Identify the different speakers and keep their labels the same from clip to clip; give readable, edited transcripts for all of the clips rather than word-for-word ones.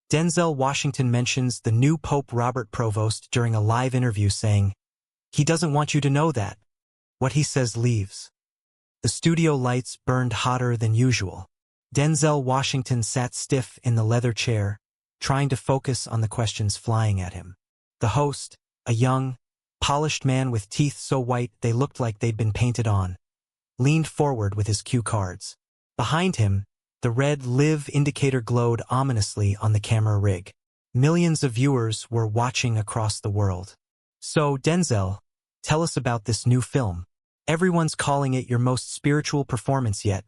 Speaker 1: Denzel Washington mentions the new Pope Robert Prevost during a live interview saying, "He doesn't want you to know that. What he says leaves." The studio lights burned hotter than usual. Denzel Washington sat stiff in the leather chair, trying to focus on the questions flying at him. The host, a young, polished man with teeth so white they looked like they'd been painted on, leaned forward with his cue cards. Behind him, the red live indicator glowed ominously on the camera rig. Millions of viewers were watching across the world. "So, Denzel, tell us about this new film. Everyone's calling it your most spiritual performance yet,"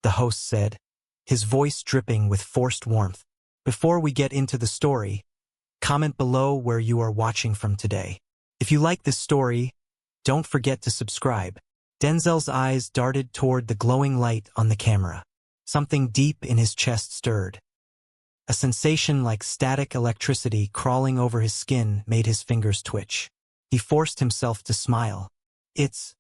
Speaker 1: the host said, his voice dripping with forced warmth. "Before we get into the story, comment below where you are watching from today. If you like this story, don't forget to subscribe." Denzel's eyes darted toward the glowing light on the camera. Something deep in his chest stirred. A sensation like static electricity crawling over his skin made his fingers twitch. He forced himself to smile. It's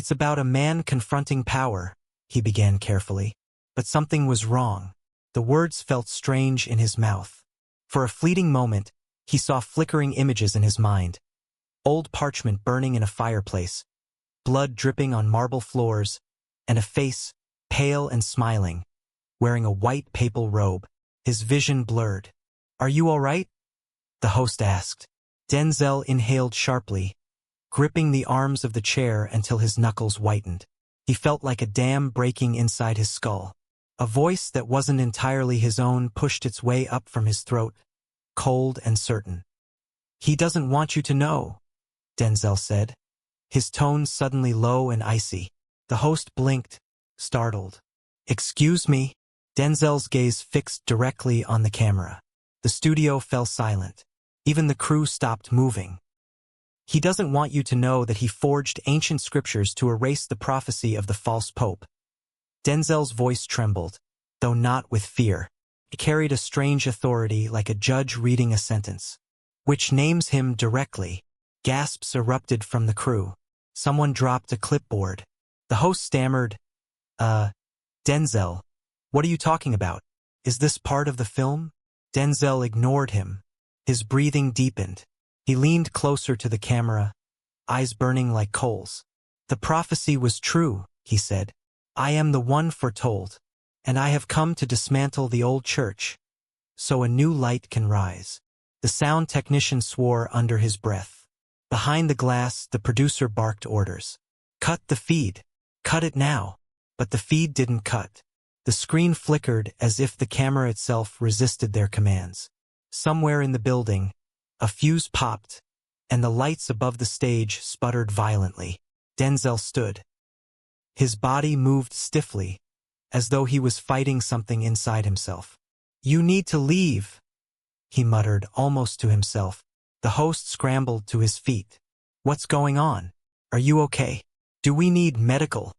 Speaker 1: about a man confronting power," he began carefully. But something was wrong. The words felt strange in his mouth. For a fleeting moment, he saw flickering images in his mind. Old parchment burning in a fireplace, blood dripping on marble floors, and a face, pale and smiling, wearing a white papal robe. His vision blurred. "Are you all right?" the host asked. Denzel inhaled sharply, gripping the arms of the chair until his knuckles whitened. He felt like a dam breaking inside his skull. A voice that wasn't entirely his own pushed its way up from his throat, cold and certain. "He doesn't want you to know," Denzel said, his tone suddenly low and icy. The host blinked, startled. "Excuse me?" Denzel's gaze fixed directly on the camera. The studio fell silent. Even the crew stopped moving. "He doesn't want you to know that he forged ancient scriptures to erase the prophecy of the false pope." Denzel's voice trembled, though not with fear. It carried a strange authority like a judge reading a sentence. "Which names him directly." Gasps erupted from the crew. Someone dropped a clipboard. The host stammered, Denzel, what are you talking about? Is this part of the film?" Denzel ignored him. His breathing deepened. He leaned closer to the camera, eyes burning like coals. "The prophecy was true," he said. "I am the one foretold, and I have come to dismantle the old church, so a new light can rise." The sound technician swore under his breath. Behind the glass, the producer barked orders. "Cut the feed. Cut it now." But the feed didn't cut. The screen flickered as if the camera itself resisted their commands. Somewhere in the building, a fuse popped, and the lights above the stage sputtered violently. Denzel stood. His body moved stiffly, as though he was fighting something inside himself. "You need to leave," he muttered almost to himself. The host scrambled to his feet. "What's going on? Are you okay? Do we need medical?"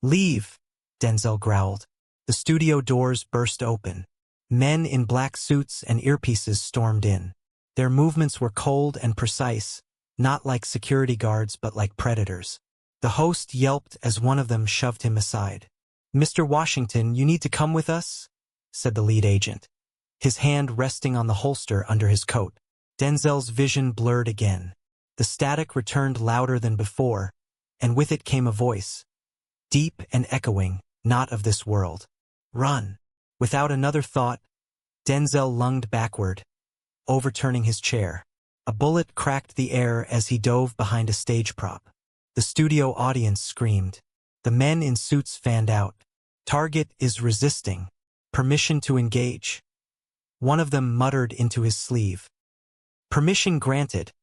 Speaker 1: "Leave," Denzel growled. The studio doors burst open. Men in black suits and earpieces stormed in. Their movements were cold and precise, not like security guards but like predators. The host yelped as one of them shoved him aside. "Mr. Washington, you need to come with us," said the lead agent, his hand resting on the holster under his coat. Denzel's vision blurred again. The static returned louder than before, and with it came a voice, deep and echoing, not of this world. "Run." Without another thought, Denzel lunged backward, overturning his chair. A bullet cracked the air as he dove behind a stage prop. The studio audience screamed. The men in suits fanned out. "Target is resisting. Permission to engage." One of them muttered into his sleeve. "Permission granted,"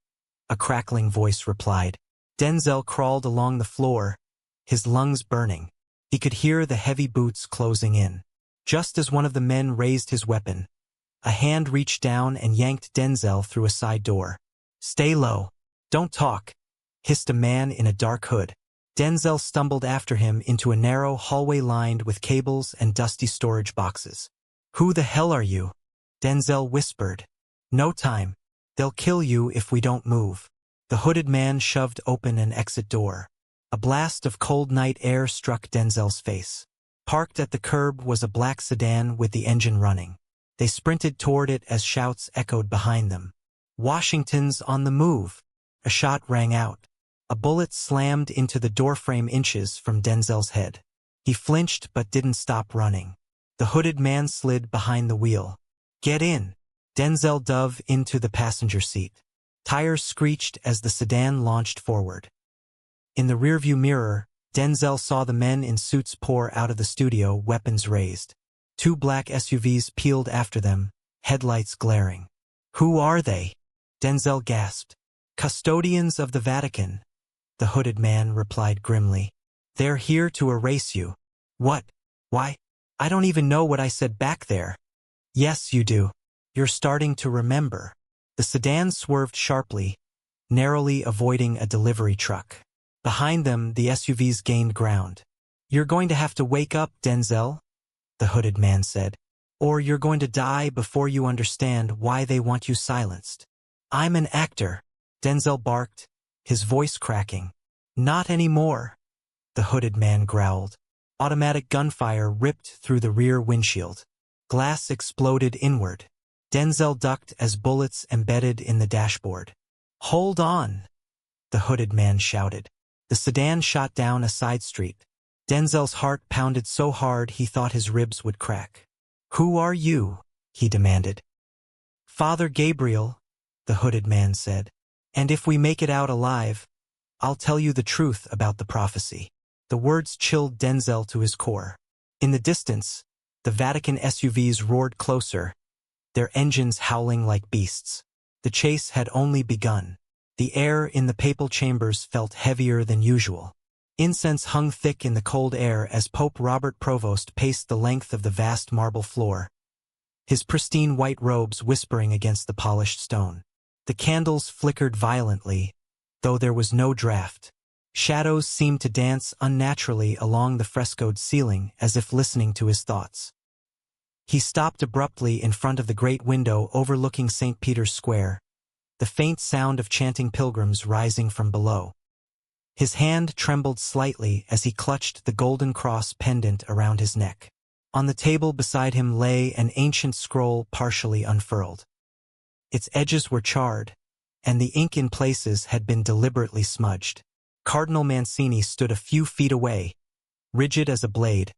Speaker 1: a crackling voice replied. Denzel crawled along the floor, his lungs burning. He could hear the heavy boots closing in. Just as one of the men raised his weapon, a hand reached down and yanked Denzel through a side door. "Stay low. Don't talk," hissed a man in a dark hood. Denzel stumbled after him into a narrow hallway lined with cables and dusty storage boxes. "Who the hell are you?" Denzel whispered. "No time. They'll kill you if we don't move." The hooded man shoved open an exit door. A blast of cold night air struck Denzel's face. Parked at the curb was a black sedan with the engine running. They sprinted toward it as shouts echoed behind them. "Washington's on the move!" A shot rang out. A bullet slammed into the doorframe inches from Denzel's head. He flinched but didn't stop running. The hooded man slid behind the wheel. "Get in!" Denzel dove into the passenger seat. Tires screeched as the sedan launched forward. In the rearview mirror, Denzel saw the men in suits pour out of the studio, weapons raised. 2 black SUVs peeled after them, headlights glaring. "Who are they?" Denzel gasped. "Custodians of the Vatican," the hooded man replied grimly. "They're here to erase you." "What? Why? I don't even know what I said back there." "Yes, you do. You're starting to remember." The sedan swerved sharply, narrowly avoiding a delivery truck. Behind them, the SUVs gained ground. "You're going to have to wake up, Denzel," the hooded man said, "or you're going to die before you understand why they want you silenced." "I'm an actor," Denzel barked, his voice cracking. "Not anymore," the hooded man growled. Automatic gunfire ripped through the rear windshield. Glass exploded inward. Denzel ducked as bullets embedded in the dashboard. "Hold on," the hooded man shouted. The sedan shot down a side street. Denzel's heart pounded so hard he thought his ribs would crack. "Who are you?" he demanded. "Father Gabriel," the hooded man said. "And if we make it out alive, I'll tell you the truth about the prophecy." The words chilled Denzel to his core. In the distance, the Vatican SUVs roared closer, their engines howling like beasts. The chase had only begun. The air in the papal chambers felt heavier than usual. Incense hung thick in the cold air as Pope Robert Prevost paced the length of the vast marble floor, his pristine white robes whispering against the polished stone. The candles flickered violently, though there was no draft. Shadows seemed to dance unnaturally along the frescoed ceiling as if listening to his thoughts. He stopped abruptly in front of the great window overlooking St. Peter's Square, the faint sound of chanting pilgrims rising from below. His hand trembled slightly as he clutched the golden cross pendant around his neck. On the table beside him lay an ancient scroll partially unfurled. Its edges were charred, and the ink in places had been deliberately smudged. Cardinal Mancini stood a few feet away, rigid as a blade,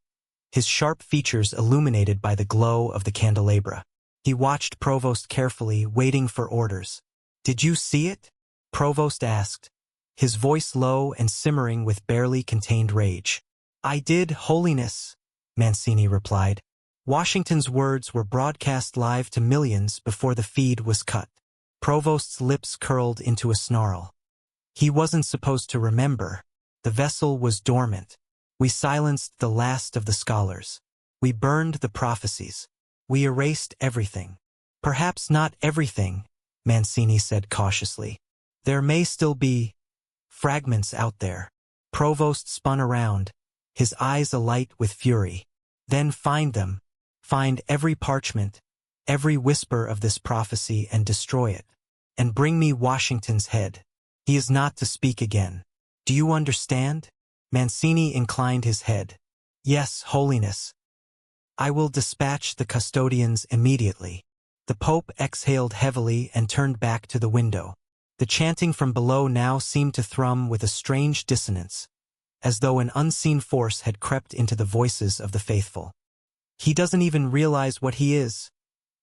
Speaker 1: his sharp features illuminated by the glow of the candelabra. He watched Provost carefully, waiting for orders. "Did you see it?" Provost asked, his voice low and simmering with barely contained rage. "I did, Holiness," Mancini replied. Washington's words were broadcast live to millions before the feed was cut. Provost's lips curled into a snarl. He wasn't supposed to remember. The vessel was dormant. We silenced the last of the scholars. We burned the prophecies. We erased everything. "Perhaps not everything," Mancini said cautiously. "There may still be fragments out there." Provost spun around, his eyes alight with fury. "Then find them. Find every parchment, every whisper of this prophecy and destroy it. And bring me Washington's head. He is not to speak again. Do you understand?" Mancini inclined his head. "Yes, Holiness. I will dispatch the custodians immediately." The Pope exhaled heavily and turned back to the window. The chanting from below now seemed to thrum with a strange dissonance, as though an unseen force had crept into the voices of the faithful. "He doesn't even realize what he is,"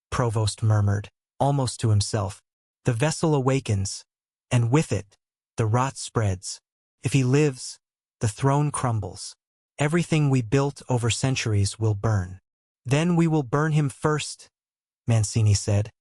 Speaker 1: Provost murmured, almost to himself. "The vessel awakens, and with it, the rot spreads. If he lives, the throne crumbles. Everything we built over centuries will burn. Then we will burn him first," Mancini said,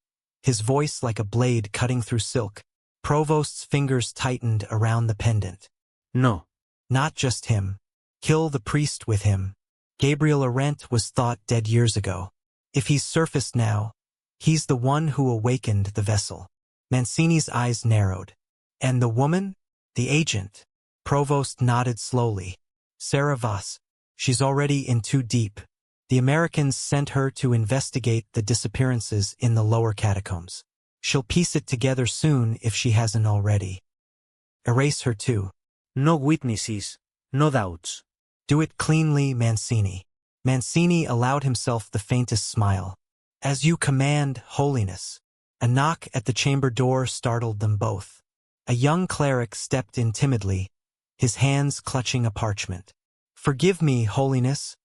Speaker 1: his voice like a blade cutting through silk. Provost's fingers tightened around the pendant.
Speaker 2: "No.
Speaker 1: Not just him. Kill the priest with him. Gabriel Arendt was thought dead years ago. If he's surfaced now, he's the one who awakened the vessel." Mancini's eyes narrowed. "And the woman? The agent?" Provost nodded slowly. "Sarah Voss. She's already in too deep. The Americans sent her to investigate the disappearances in the lower catacombs. She'll piece it together soon if she hasn't already. Erase her too.
Speaker 2: No witnesses, no doubts.
Speaker 1: Do it cleanly, Mancini." Mancini allowed himself the faintest smile. As you command, Holiness. A knock at the chamber door startled them both. A young cleric stepped in timidly, his hands clutching a parchment. Forgive me, Holiness,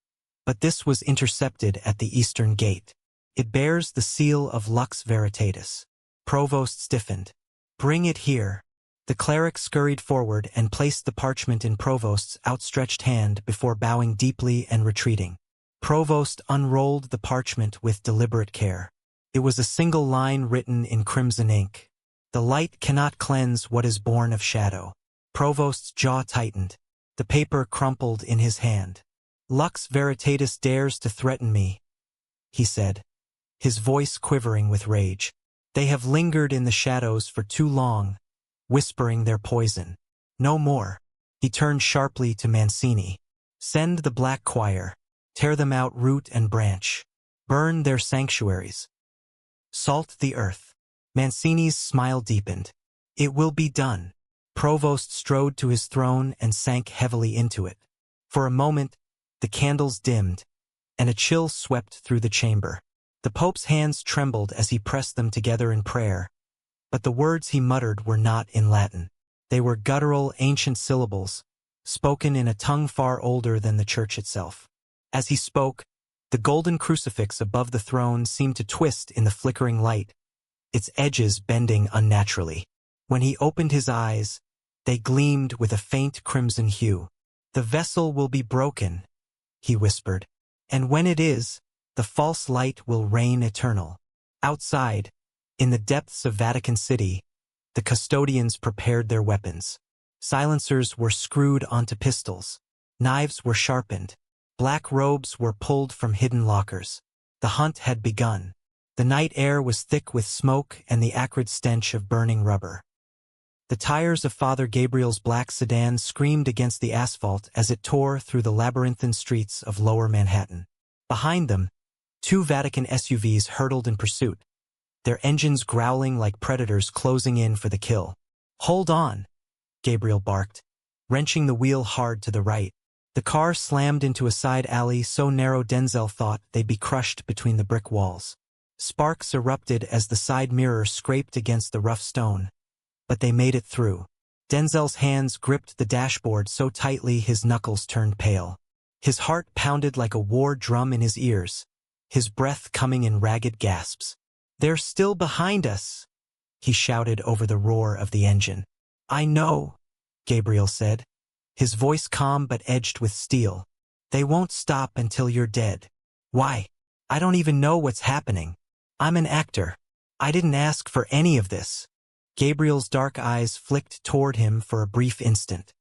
Speaker 1: but this was intercepted at the eastern gate. It bears the seal of Lux Veritatis. Provost stiffened. Bring it here. The cleric scurried forward and placed the parchment in Provost's outstretched hand before bowing deeply and retreating. Provost unrolled the parchment with deliberate care. It was a single line written in crimson ink. The light cannot cleanse what is born of shadow. Provost's jaw tightened. The paper crumpled in his hand. Lux Veritatis dares to threaten me, he said, his voice quivering with rage. They have lingered in the shadows for too long, whispering their poison. No more. He turned sharply to Mancini. Send the Black Choir. Tear them out root and branch. Burn their sanctuaries. Salt the earth. Mancini's smile deepened. It will be done. Provost strode to his throne and sank heavily into it. For a moment, the candles dimmed, and a chill swept through the chamber. The Pope's hands trembled as he pressed them together in prayer, but the words he muttered were not in Latin. They were guttural, ancient syllables, spoken in a tongue far older than the church itself. As he spoke, the golden crucifix above the throne seemed to twist in the flickering light, its edges bending unnaturally. When he opened his eyes, they gleamed with a faint crimson hue. The vessel will be broken, he whispered, and when it is, the false light will reign eternal. Outside, in the depths of Vatican City, the custodians prepared their weapons. Silencers were screwed onto pistols. Knives were sharpened. Black robes were pulled from hidden lockers. The hunt had begun. The night air was thick with smoke and the acrid stench of burning rubber. The tires of Father Gabriel's black sedan screamed against the asphalt as it tore through the labyrinthine streets of Lower Manhattan. Behind them, 2 Vatican SUVs hurtled in pursuit, their engines growling like predators closing in for the kill. Hold on, Gabriel barked, wrenching the wheel hard to the right. The car slammed into a side alley so narrow Denzel thought they'd be crushed between the brick walls. Sparks erupted as the side mirror scraped against the rough stone, but they made it through. Denzel's hands gripped the dashboard so tightly his knuckles turned pale. His heart pounded like a war drum in his ears, his breath coming in ragged gasps. They're still behind us, he shouted over the roar of the engine. I know, Gabriel said, his voice calm but edged with steel. They won't stop until you're dead. Why? I don't even know what's happening. I'm an actor. I didn't ask for any of this. Gabriel's dark eyes flicked toward him for a brief instant.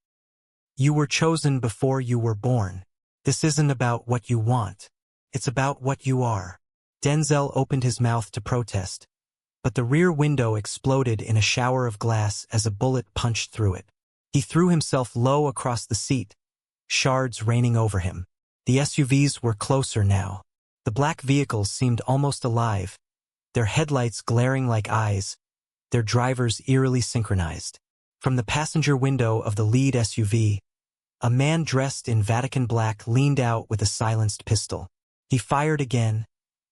Speaker 1: You were chosen before you were born. This isn't about what you want. It's about what you are. Denzel opened his mouth to protest, but the rear window exploded in a shower of glass as a bullet punched through it. He threw himself low across the seat, shards raining over him. The SUVs were closer now. The black vehicles seemed almost alive, their headlights glaring like eyes, their drivers eerily synchronized. From the passenger window of the lead SUV, a man dressed in Vatican black leaned out with a silenced pistol. He fired again,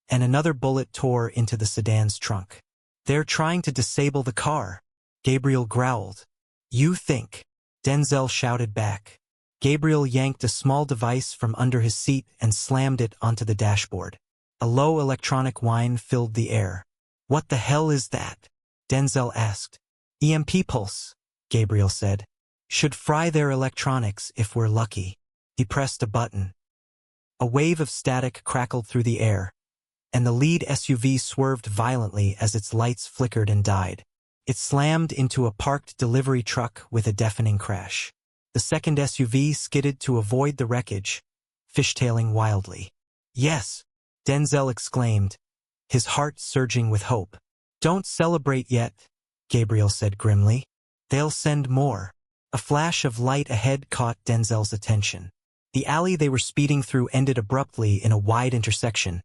Speaker 1: and another bullet tore into the sedan's trunk. They're trying to disable the car, Gabriel growled. You think? Denzel shouted back. Gabriel yanked a small device from under his seat and slammed it onto the dashboard. A low electronic whine filled the air. What the hell is that? Denzel asked. EMP pulse, Gabriel said. Should fry their electronics if we're lucky. He pressed a button. A wave of static crackled through the air, and the lead SUV swerved violently as its lights flickered and died. It slammed into a parked delivery truck with a deafening crash. The second SUV skidded to avoid the wreckage, fishtailing wildly. Yes, Denzel exclaimed, his heart surging with hope. Don't celebrate yet, Gabriel said grimly. They'll send more. A flash of light ahead caught Denzel's attention. The alley they were speeding through ended abruptly in a wide intersection,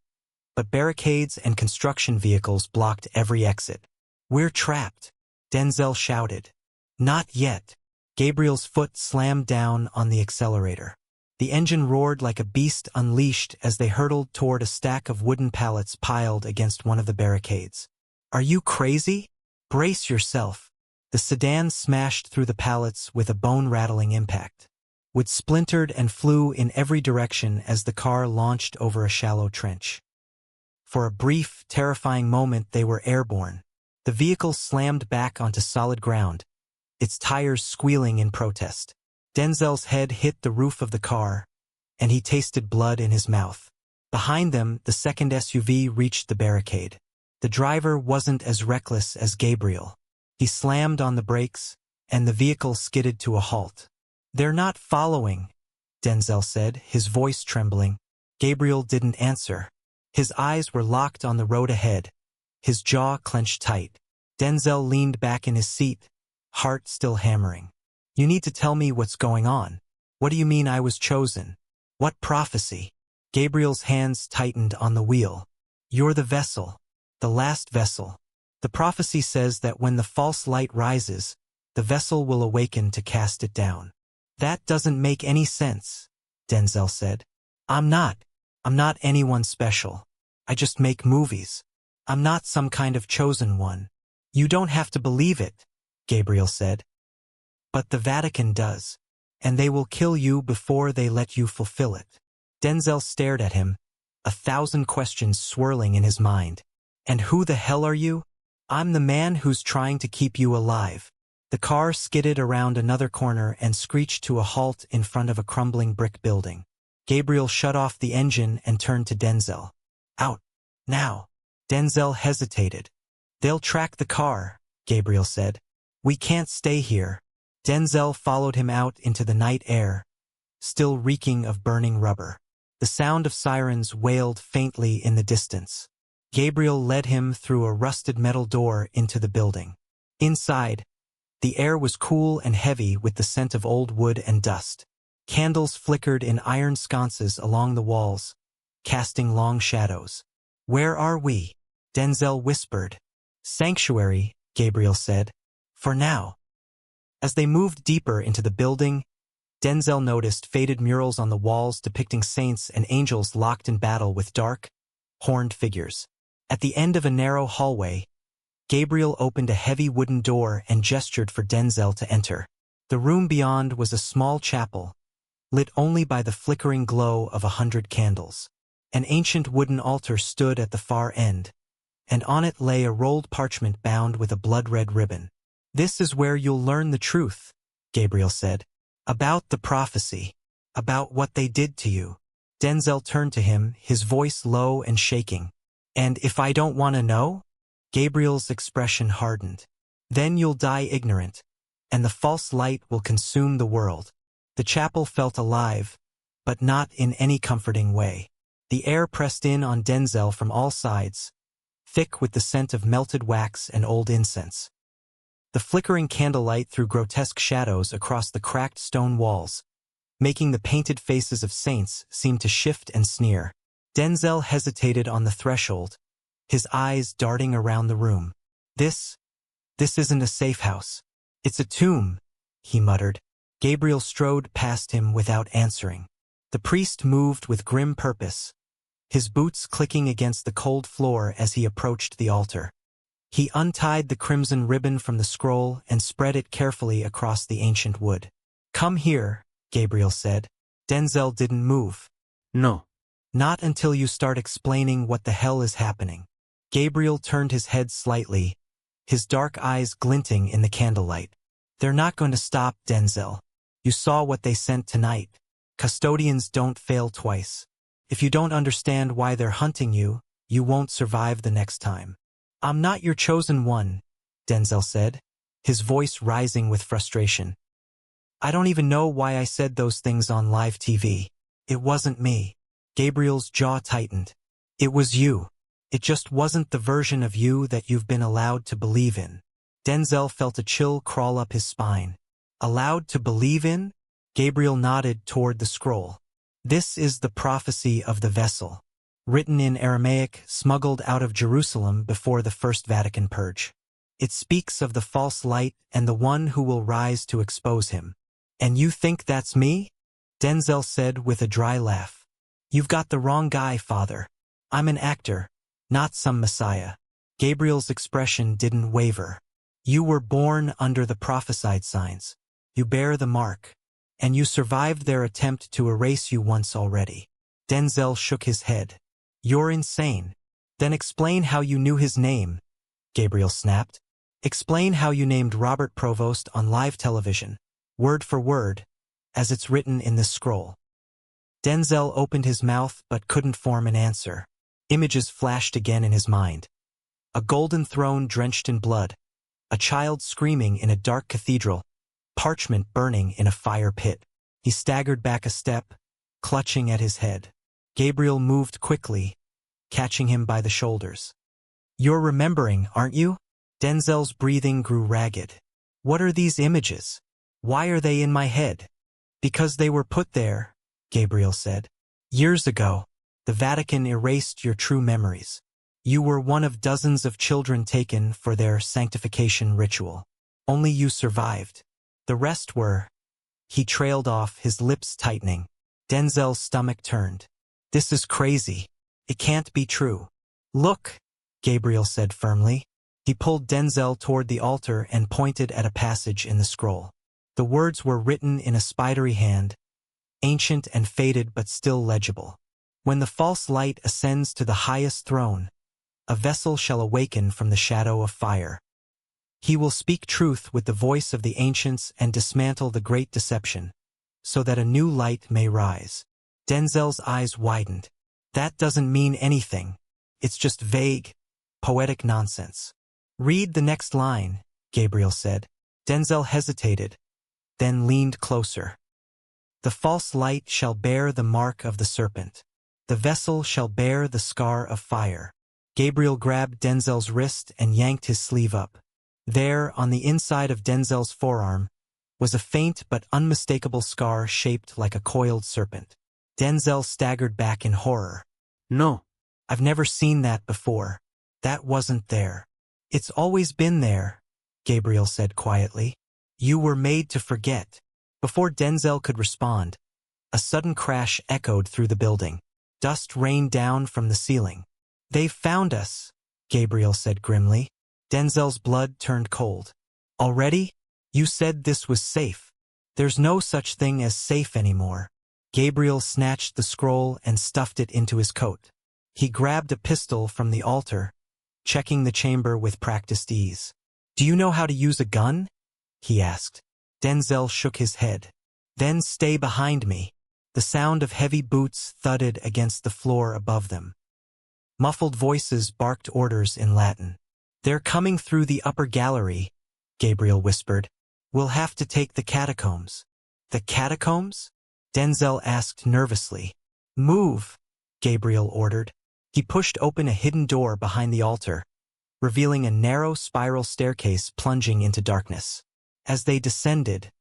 Speaker 1: but barricades and construction vehicles blocked every exit. We're trapped, Denzel shouted. Not yet. Gabriel's foot slammed down on the accelerator. The engine roared like a beast unleashed as they hurtled toward a stack of wooden pallets piled against one of the barricades. Are you crazy? Brace yourself. The sedan smashed through the pallets with a bone-rattling impact. Wood splintered and flew in every direction as the car launched over a shallow trench. For a brief, terrifying moment they were airborne. The vehicle slammed back onto solid ground, its tires squealing in protest. Denzel's head hit the roof of the car, and he tasted blood in his mouth. Behind them, the second SUV reached the barricade. The driver wasn't as reckless as Gabriel. He slammed on the brakes, and the vehicle skidded to a halt. "They're not following," Denzel said, his voice trembling. Gabriel didn't answer. His eyes were locked on the road ahead, his jaw clenched tight. Denzel leaned back in his seat, heart still hammering. "You need to tell me what's going on. What do you mean I was chosen? What prophecy?" Gabriel's hands tightened on the wheel. "You're the vessel, the last vessel. The prophecy says that when the false light rises, the vessel will awaken to cast it down." "That doesn't make any sense," Denzel said. I'm not anyone special. I just make movies. I'm not some kind of chosen one." "You don't have to believe it," Gabriel said. "But the Vatican does, and they will kill you before they let you fulfill it." Denzel stared at him, 1,000 questions swirling in his mind. "And who the hell are you?" "I'm the man who's trying to keep you alive." The car skidded around another corner and screeched to a halt in front of a crumbling brick building. Gabriel shut off the engine and turned to Denzel. "Out. Now." Denzel hesitated. "They'll track the car," Gabriel said. "We can't stay here." Denzel followed him out into the night air, still reeking of burning rubber. The sound of sirens wailed faintly in the distance. Gabriel led him through a rusted metal door into the building. Inside, the air was cool and heavy with the scent of old wood and dust. Candles flickered in iron sconces along the walls, casting long shadows. "Where are we?" Denzel whispered. "Sanctuary," Gabriel said. "For now." As they moved deeper into the building, Denzel noticed faded murals on the walls depicting saints and angels locked in battle with dark, horned figures. At the end of a narrow hallway, Gabriel opened a heavy wooden door and gestured for Denzel to enter. The room beyond was a small chapel, lit only by the flickering glow of 100 candles. An ancient wooden altar stood at the far end, and on it lay a rolled parchment bound with a blood-red ribbon. "This is where you'll learn the truth," Gabriel said. "About the prophecy. About what they did to you." Denzel turned to him, his voice low and shaking. "And if I don't want to know?" Gabriel's expression hardened. "Then you'll die ignorant, and the false light will consume the world." The chapel felt alive, but not in any comforting way. The air pressed in on Denzel from all sides, thick with the scent of melted wax and old incense. The flickering candlelight threw grotesque shadows across the cracked stone walls, making the painted faces of saints seem to shift and sneer. Denzel hesitated on the threshold, his eyes darting around the room. This isn't a safe house. It's a tomb," he muttered. Gabriel strode past him without answering. The priest moved with grim purpose, his boots clicking against the cold floor as he approached the altar. He untied the crimson ribbon from the scroll and spread it carefully across the ancient wood. "Come here," Gabriel said. Denzel didn't move.
Speaker 2: No.
Speaker 1: "Not until you start explaining what the hell is happening." Gabriel turned his head slightly, his dark eyes glinting in the candlelight. "They're not going to stop, Denzel. You saw what they sent tonight. Custodians don't fail twice. If you don't understand why they're hunting you, you won't survive the next time." "I'm not your chosen one," Denzel said, his voice rising with frustration. "I don't even know why I said those things on live TV. It wasn't me." Gabriel's jaw tightened. "It was you. It just wasn't the version of you that you've been allowed to believe in." Denzel felt a chill crawl up his spine. "Allowed to believe in?" Gabriel nodded toward the scroll. "This is the prophecy of the vessel, written in Aramaic, smuggled out of Jerusalem before the First Vatican Purge. It speaks of the false light and the one who will rise to expose him." "And you think that's me?" Denzel said with a dry laugh. You've got the wrong guy, Father. I'm an actor, not some messiah. Gabriel's expression didn't waver. You were born under the prophesied signs. You bear the mark. And you survived their attempt to erase you once already. Denzel shook his head. You're insane. Then explain how you knew his name, Gabriel snapped. Explain how you named Robert Prevost on live television, word for word, as it's written in this scroll. Denzel opened his mouth but couldn't form an answer. Images flashed again in his mind. A golden throne drenched in blood, a child screaming in a dark cathedral, parchment burning in a fire pit. He staggered back a step, clutching at his head. Gabriel moved quickly, catching him by the shoulders. You're remembering, aren't you? Denzel's breathing grew ragged. What are these images? Why are they in my head? Because they were put there, Gabriel said. Years ago, the Vatican erased your true memories. You were one of dozens of children taken for their sanctification ritual. Only you survived. The rest were... He trailed off, his lips tightening. Denzel's stomach turned. This is crazy. It can't be true. Look, Gabriel said firmly. He pulled Denzel toward the altar and pointed at a passage in the scroll. The words were written in a spidery hand, ancient and faded but still legible. When the false light ascends to the highest throne, a vessel shall awaken from the shadow of fire. He will speak truth with the voice of the ancients and dismantle the great deception, so that a new light may rise. Denzel's eyes widened. That doesn't mean anything. It's just vague, poetic nonsense. Read the next line, Gabriel said. Denzel hesitated, then leaned closer. The false light shall bear the mark of the serpent. The vessel shall bear the scar of fire. Gabriel grabbed Denzel's wrist and yanked his sleeve up. There, on the inside of Denzel's forearm, was a faint but unmistakable scar shaped like a coiled serpent. Denzel staggered back in horror.
Speaker 2: No.
Speaker 1: I've never seen that before. That wasn't there. It's always been there, Gabriel said quietly. You were made to forget. Before Denzel could respond, a sudden crash echoed through the building. Dust rained down from the ceiling. They've found us, Gabriel said grimly. Denzel's blood turned cold. Already? You said this was safe. There's no such thing as safe anymore. Gabriel snatched the scroll and stuffed it into his coat. He grabbed a pistol from the altar, checking the chamber with practiced ease. Do you know how to use a gun? He asked. Denzel shook his head. Then stay behind me. The sound of heavy boots thudded against the floor above them. Muffled voices barked orders in Latin. They're coming through the upper gallery, Gabriel whispered. We'll have to take the catacombs. The catacombs? Denzel asked nervously. Move, Gabriel ordered. He pushed open a hidden door behind the altar, revealing a narrow spiral staircase plunging into darkness. As they descended,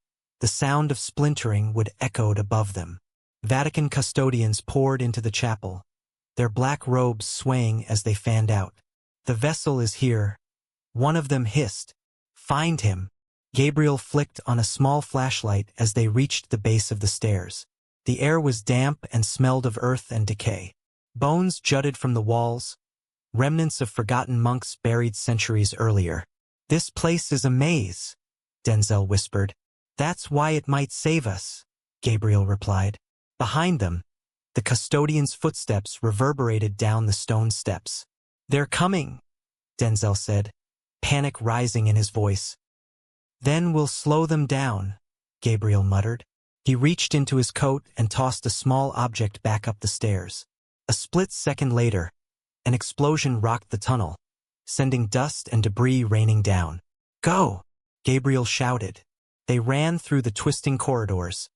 Speaker 1: the sound of splintering would echoed above them. Vatican custodians poured into the chapel, their black robes swaying as they fanned out. The vessel is here, one of them hissed. Find him. Gabriel flicked on a small flashlight as they reached the base of the stairs. The air was damp and smelled of earth and decay. Bones jutted from the walls, remnants of forgotten monks buried centuries earlier. This place is a maze, Denzel whispered. That's why it might save us, Gabriel replied. Behind them, the custodian's footsteps reverberated down the stone steps. They're coming, Denzel said, panic rising in his voice. Then we'll slow them down, Gabriel muttered. He reached into his coat and tossed a small object back up the stairs. A split second later, an explosion rocked the tunnel, sending dust and debris raining down. Go! Gabriel shouted. They ran through the twisting corridors,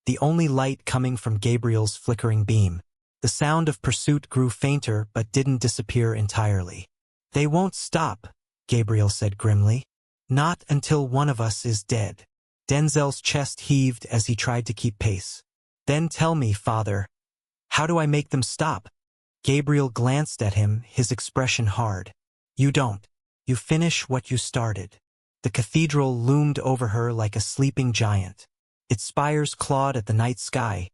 Speaker 1: the only light coming from Gabriel's flickering beam. The sound of pursuit grew fainter but didn't disappear entirely. They won't stop, Gabriel said grimly. Not until one of us is dead. Denzel's chest heaved as he tried to keep pace. Then tell me, Father, how do I make them stop? Gabriel glanced at him, his expression hard. You don't. You finish what you started. The cathedral loomed over her like a sleeping giant. its spires clawed at the night sky,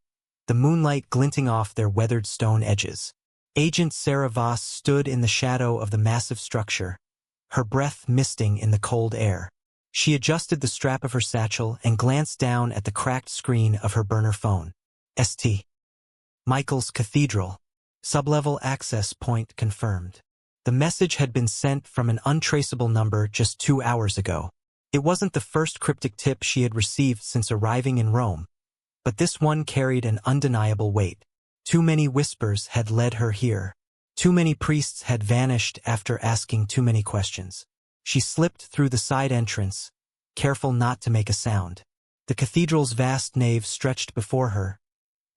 Speaker 1: the moonlight glinting off their weathered stone edges. Agent Sarah Voss stood in the shadow of the massive structure, her breath misting in the cold air. She adjusted the strap of her satchel and glanced down at the cracked screen of her burner phone. St. Michael's Cathedral. Sublevel access point confirmed. The message had been sent from an untraceable number just 2 hours ago. It wasn't the first cryptic tip she had received since arriving in Rome, but this one carried an undeniable weight. Too many whispers had led her here. Too many priests had vanished after asking too many questions. She slipped through the side entrance, careful not to make a sound. The cathedral's vast nave stretched before her,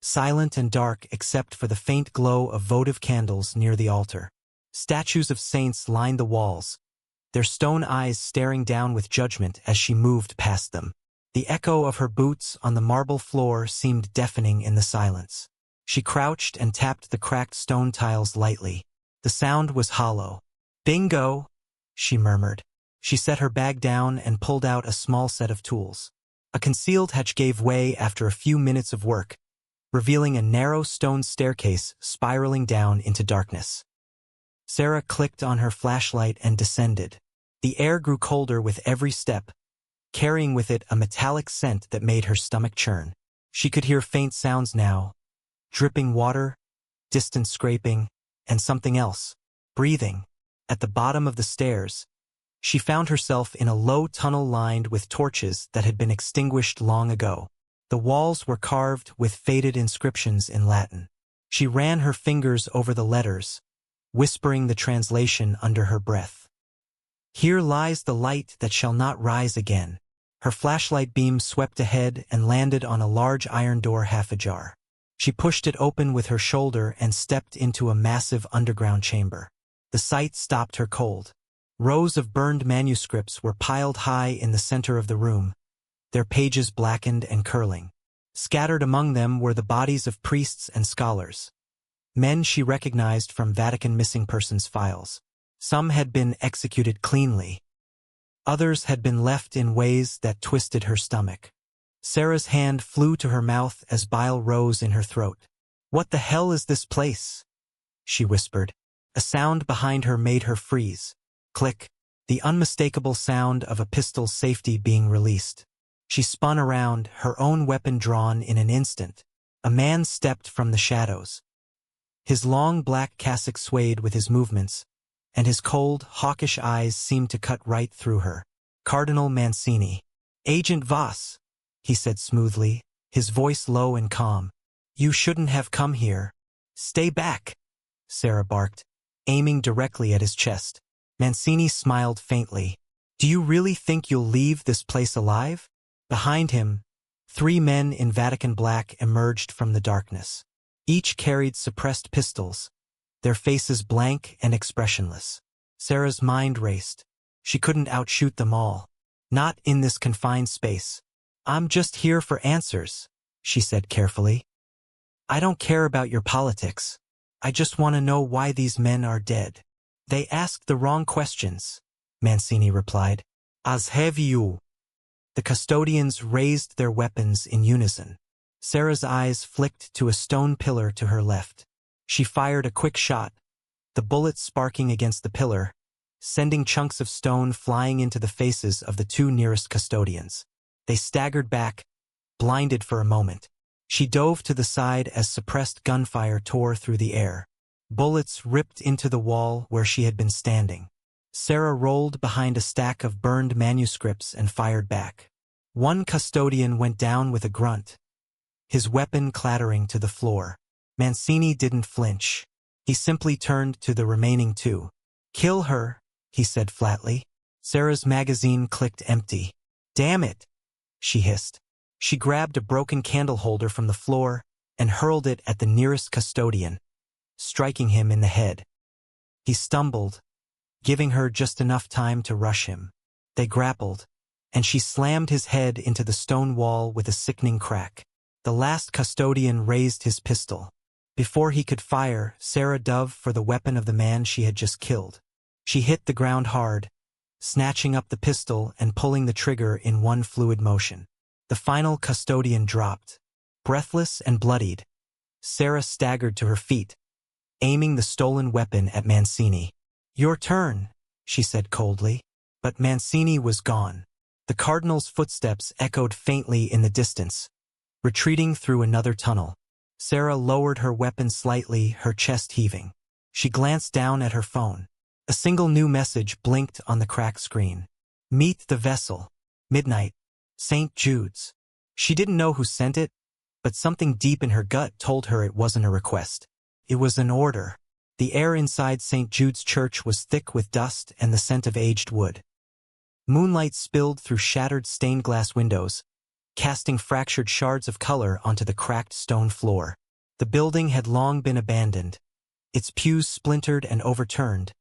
Speaker 1: silent and dark except for the faint glow of votive candles near the altar. Statues of saints lined the walls, their stone eyes staring down with judgment as she moved past them. The echo of her boots on the marble floor seemed deafening in the silence. She crouched and tapped the cracked stone tiles lightly. The sound was hollow. "Bingo!" she murmured. She set her bag down and pulled out a small set of tools. A concealed hatch gave way after a few minutes of work, revealing a narrow stone staircase spiraling down into darkness. Sarah clicked on her flashlight and descended. The air grew colder with every step, carrying with it a metallic scent that made her stomach churn. She could hear faint sounds now, dripping water, distant scraping, and something else, breathing. At the bottom of the stairs, she found herself in a low tunnel lined with torches that had been extinguished long ago. The walls were carved with faded inscriptions in Latin. She ran her fingers over the letters, whispering the translation under her breath. "Here lies the light that shall not rise again." Her flashlight beam swept ahead and landed on a large iron door half ajar. She pushed it open with her shoulder and stepped into a massive underground chamber. The sight stopped her cold. Rows of burned manuscripts were piled high in the center of the room, their pages blackened and curling. Scattered among them were the bodies of priests and scholars, men she recognized from Vatican missing persons files. Some had been executed cleanly. Others had been left in ways that twisted her stomach. Sarah's hand flew to her mouth as bile rose in her throat. "What the hell is this place?" she whispered. A sound behind her made her freeze. Click, the unmistakable sound of a pistol's safety being released. She spun around, her own weapon drawn in an instant. A man stepped from the shadows. His long black cassock swayed with his movements, and his cold, hawkish eyes seemed to cut right through her. Cardinal Mancini. "Agent Voss," he said smoothly, his voice low and calm. "You shouldn't have come here." "Stay back," Sarah barked, aiming directly at his chest. Mancini smiled faintly. "Do you really think you'll leave this place alive?" Behind him, 3 men in Vatican black emerged from the darkness. Each carried suppressed pistols, their faces blank and expressionless. Sarah's mind raced. She couldn't outshoot them all. Not in this confined space. "I'm just here for answers," she said carefully. "I don't care about your politics. I just want to know why these men are dead." "They asked the wrong questions," Mancini replied. "As have you." The custodians raised their weapons in unison. Sarah's eyes flicked to a stone pillar to her left. She fired a quick shot, the bullet sparking against the pillar, sending chunks of stone flying into the faces of the 2 nearest custodians. They staggered back, blinded for a moment. She dove to the side as suppressed gunfire tore through the air. Bullets ripped into the wall where she had been standing. Sarah rolled behind a stack of burned manuscripts and fired back. One custodian went down with a grunt, his weapon clattering to the floor. Mancini didn't flinch. He simply turned to the remaining 2. "Kill her," he said flatly. Sarah's magazine clicked empty. "Damn it," she hissed. She grabbed a broken candle holder from the floor and hurled it at the nearest custodian, striking him in the head. He stumbled, giving her just enough time to rush him. They grappled, and she slammed his head into the stone wall with a sickening crack. The last custodian raised his pistol. Before he could fire, Sarah dove for the weapon of the man she had just killed. She hit the ground hard, snatching up the pistol and pulling the trigger in one fluid motion. The final custodian dropped. Breathless and bloodied, Sarah staggered to her feet, aiming the stolen weapon at Mancini. "Your turn," she said coldly. But Mancini was gone. The cardinal's footsteps echoed faintly in the distance, retreating through another tunnel. Sarah lowered her weapon slightly, her chest heaving. She glanced down at her phone. A single new message blinked on the cracked screen. "Meet the vessel. Midnight. St. Jude's." She didn't know who sent it, but something deep in her gut told her it wasn't a request. It was an order. The air inside St. Jude's Church was thick with dust and the scent of aged wood. Moonlight spilled through shattered stained glass windows, casting fractured shards of color onto the cracked stone floor. The building had long been abandoned, its pews splintered and overturned,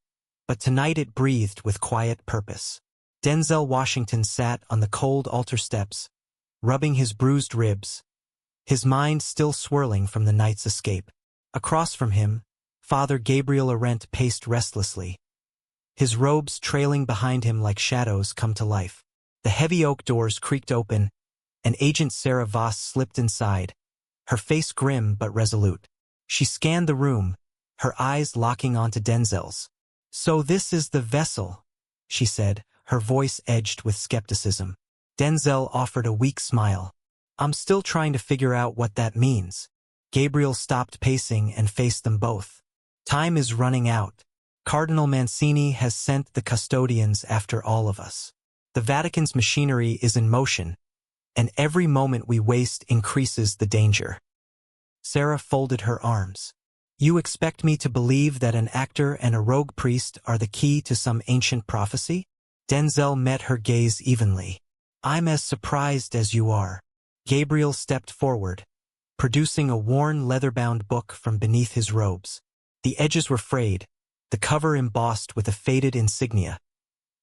Speaker 1: but tonight it breathed with quiet purpose. Denzel Washington sat on the cold altar steps, rubbing his bruised ribs, his mind still swirling from the night's escape. Across from him, Father Gabriel Arendt paced restlessly, his robes trailing behind him like shadows come to life. The heavy oak doors creaked open, and Agent Sarah Voss slipped inside, her face grim but resolute. She scanned the room, her eyes locking onto Denzel's. "So this is the vessel," she said, her voice edged with skepticism. Denzel offered a weak smile. "I'm still trying to figure out what that means." Gabriel stopped pacing and faced them both. "Time is running out. Cardinal Mancini has sent the custodians after all of us. The Vatican's machinery is in motion, and every moment we waste increases the danger." Sarah folded her arms. "You expect me to believe that an actor and a rogue priest are the key to some ancient prophecy?" Denzel met her gaze evenly. "I'm as surprised as you are." Gabriel stepped forward, producing a worn leather-bound book from beneath his robes. The edges were frayed, the cover embossed with a faded insignia,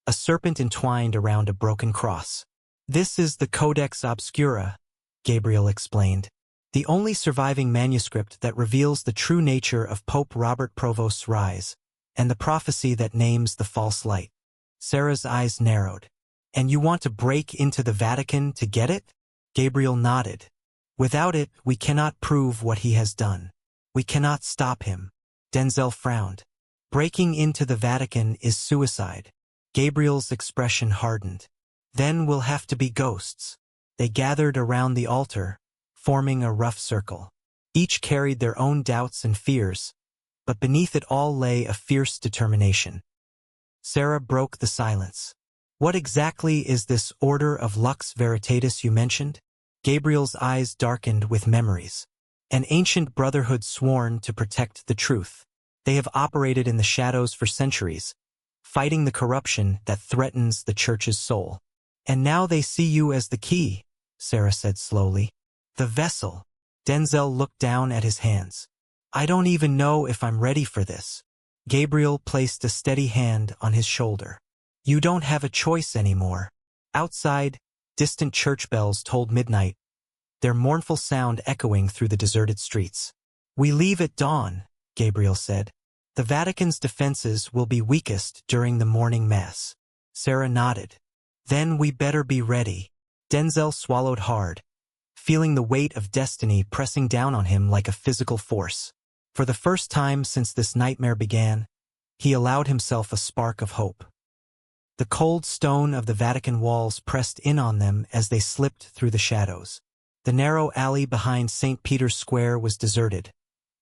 Speaker 1: a serpent entwined around a broken cross. "This is the Codex Obscura," Gabriel explained, "the only surviving manuscript that reveals the true nature of Pope Robert Prevost's rise, and the prophecy that names the false light." Sarah's eyes narrowed. "And you want to break into the Vatican to get it?" Gabriel nodded. "Without it, we cannot prove what he has done. We cannot stop him." Denzel frowned. "Breaking into the Vatican is suicide." Gabriel's expression hardened. "Then we'll have to be ghosts." They gathered around the altar, forming a rough circle. Each carried their own doubts and fears, but beneath it all lay a fierce determination. Sarah broke the silence. "What exactly is this Order of Lux Veritatis you mentioned?" Gabriel's eyes darkened with memories. "An ancient brotherhood sworn to protect the truth. They have operated in the shadows for centuries, fighting the corruption that threatens the Church's soul. And now they see you as the key," Sarah said slowly. "The vessel." Denzel looked down at his hands. "I don't even know if I'm ready for this." Gabriel placed a steady hand on his shoulder. "You don't have a choice anymore." Outside, distant church bells tolled midnight, their mournful sound echoing through the deserted streets. "We leave at dawn," Gabriel said. "The Vatican's defenses will be weakest during the morning mass." Sarah nodded. "Then we better be ready." Denzel swallowed hard, feeling the weight of destiny pressing down on him like a physical force. For the first time since this nightmare began, he allowed himself a spark of hope. The cold stone of the Vatican walls pressed in on them as they slipped through the shadows. The narrow alley behind St. Peter's Square was deserted,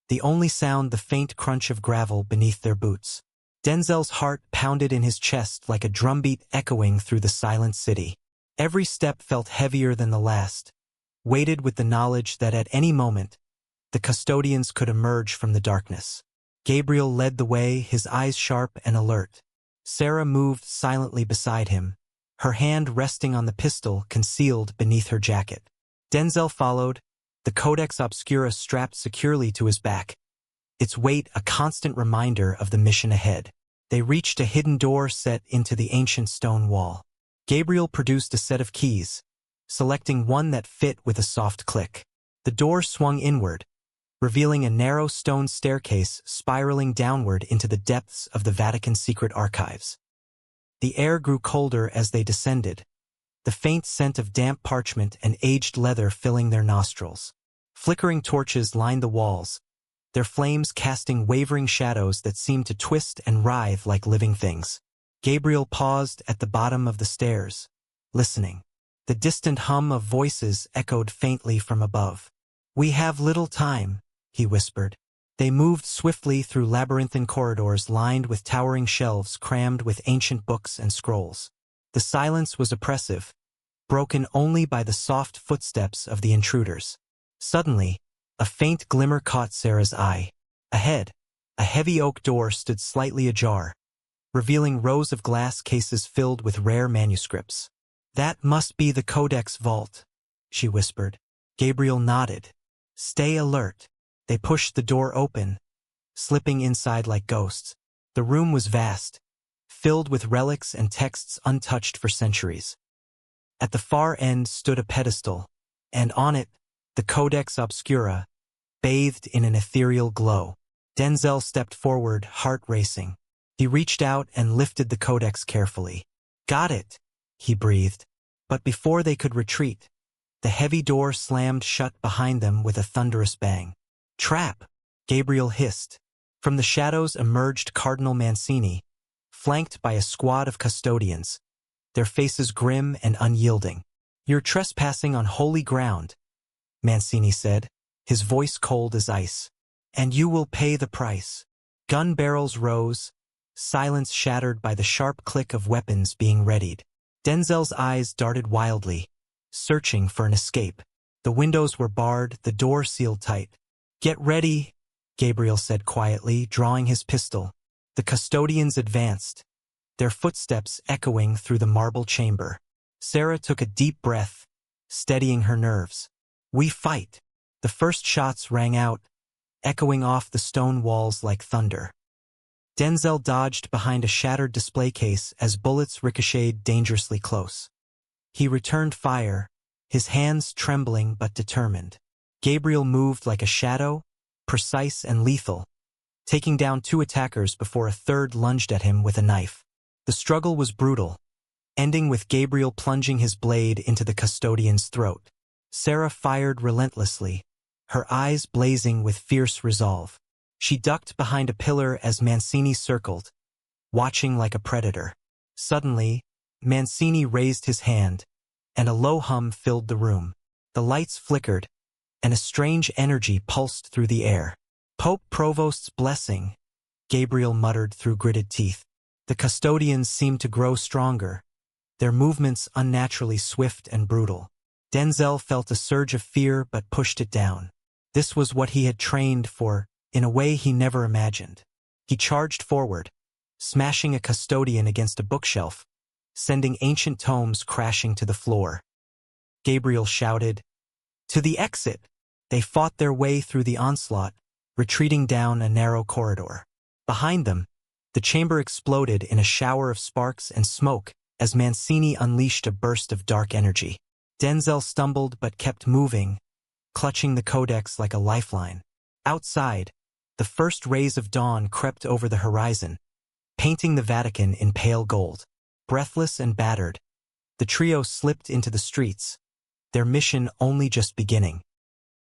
Speaker 1: the only sound the faint crunch of gravel beneath their boots. Denzel's heart pounded in his chest like a drumbeat echoing through the silent city. Every step felt heavier than the last, weighted with the knowledge that at any moment, the custodians could emerge from the darkness. Gabriel led the way, his eyes sharp and alert. Sarah moved silently beside him, her hand resting on the pistol concealed beneath her jacket. Denzel followed, the Codex Obscura strapped securely to his back, its weight a constant reminder of the mission ahead. They reached a hidden door set into the ancient stone wall. Gabriel produced a set of keys, selecting one that fit with a soft click. The door swung inward, revealing a narrow stone staircase spiraling downward into the depths of the Vatican's secret archives. The air grew colder as they descended, the faint scent of damp parchment and aged leather filling their nostrils. Flickering torches lined the walls, their flames casting wavering shadows that seemed to twist and writhe like living things. Gabriel paused at the bottom of the stairs, listening. The distant hum of voices echoed faintly from above. "We have little time," he whispered. They moved swiftly through labyrinthine corridors lined with towering shelves crammed with ancient books and scrolls. The silence was oppressive, broken only by the soft footsteps of the intruders. Suddenly, a faint glimmer caught Sarah's eye. Ahead, a heavy oak door stood slightly ajar, revealing rows of glass cases filled with rare manuscripts. "That must be the Codex vault," she whispered. Gabriel nodded. "Stay alert." They pushed the door open, slipping inside like ghosts. The room was vast, filled with relics and texts untouched for centuries. At the far end stood a pedestal, and on it, the Codex Obscura, bathed in an ethereal glow. Denzel stepped forward, heart racing. He reached out and lifted the Codex carefully. "Got it," he breathed. But before they could retreat, the heavy door slammed shut behind them with a thunderous bang. "Trap!" Gabriel hissed. From the shadows emerged Cardinal Mancini, flanked by a squad of custodians, their faces grim and unyielding. "You're trespassing on holy ground," Mancini said, his voice cold as ice. "And you will pay the price." Gun barrels rose, silence shattered by the sharp click of weapons being readied. Denzel's eyes darted wildly, searching for an escape. The windows were barred, the door sealed tight. "Get ready," Gabriel said quietly, drawing his pistol. The custodians advanced, their footsteps echoing through the marble chamber. Sarah took a deep breath, steadying her nerves. "We fight." The first shots rang out, echoing off the stone walls like thunder. Denzel dodged behind a shattered display case as bullets ricocheted dangerously close. He returned fire, his hands trembling but determined. Gabriel moved like a shadow, precise and lethal, taking down 2 attackers before a third lunged at him with a knife. The struggle was brutal, ending with Gabriel plunging his blade into the custodian's throat. Sarah fired relentlessly, her eyes blazing with fierce resolve. She ducked behind a pillar as Mancini circled, watching like a predator. Suddenly, Mancini raised his hand, and a low hum filled the room. The lights flickered, and a strange energy pulsed through the air. "Pope Provost's blessing," Gabriel muttered through gritted teeth. The custodians seemed to grow stronger, their movements unnaturally swift and brutal. Denzel felt a surge of fear but pushed it down. This was what he had trained for, in a way he never imagined. He charged forward, smashing a custodian against a bookshelf, sending ancient tomes crashing to the floor. Gabriel shouted, "To the exit!" They fought their way through the onslaught, retreating down a narrow corridor. Behind them, the chamber exploded in a shower of sparks and smoke as Mancini unleashed a burst of dark energy. Denzel stumbled but kept moving, clutching the Codex like a lifeline. Outside, the first rays of dawn crept over the horizon, painting the Vatican in pale gold. Breathless and battered, the trio slipped into the streets, their mission only just beginning.